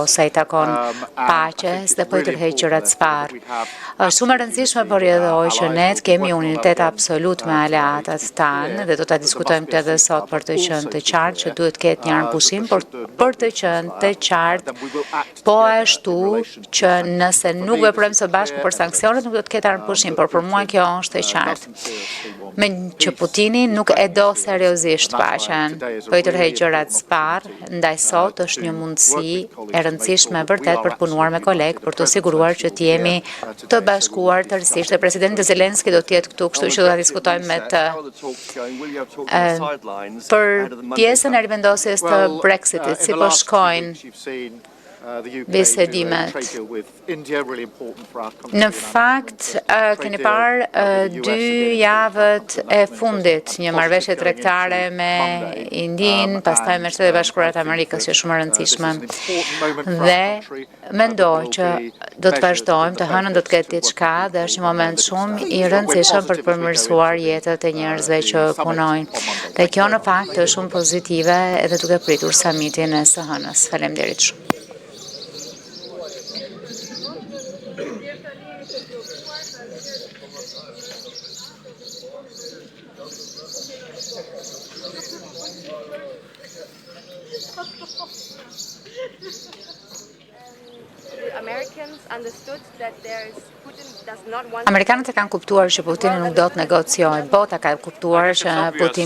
sa i takon paqes dhe po i tërheqërat sfarë. Është shumë e rëndësishme për rjedhoj që ne të kemi unitet absolut me aleatat tanë dhe do ta diskutojmë këtë edhe sot për të qenë të qartë që duhet ketë një pushim për të qenë të qartë, po ashtu që nëse nuk veprojmë së bashku për sanksionet nuk do të ketë pushim, por për mua kjo është e qartë. Me që Putini nuk e do seriozisht paqen, po i tërheq gjërat sparë, ndaj sot është një mundësi e rëndësishme vërtet për punuar me kolegë për të siguruar që të jemi të bashkuar tërësisht dhe presidenti Zelenski do të jetë këtu, kështu që do ta diskutojmë me të. Për pjesën e rivendosjes të Brexitit, si po shkojnë bisedimet. Në fakt, keni parë 2 javët e fundit, një marrëveshje tregtare me Indin, pastaj me Shtetet e Bashkuara të Amerikës, që është shumë e rëndësishme. Dhe mendoj që do të vazhdojmë, të hënën do të ketë diçka dhe është një moment shumë i rëndësishëm për të përmirësuar jetët e njerëzve që punojnë. Dhe kjo në fakt është shumë pozitive edhe duke pritur summitin e së hënës. Faleminderit shumë. Amerikanët e kanë kuptuar që Putini nuk do të negociojë. Bota ka kuptuar që Putin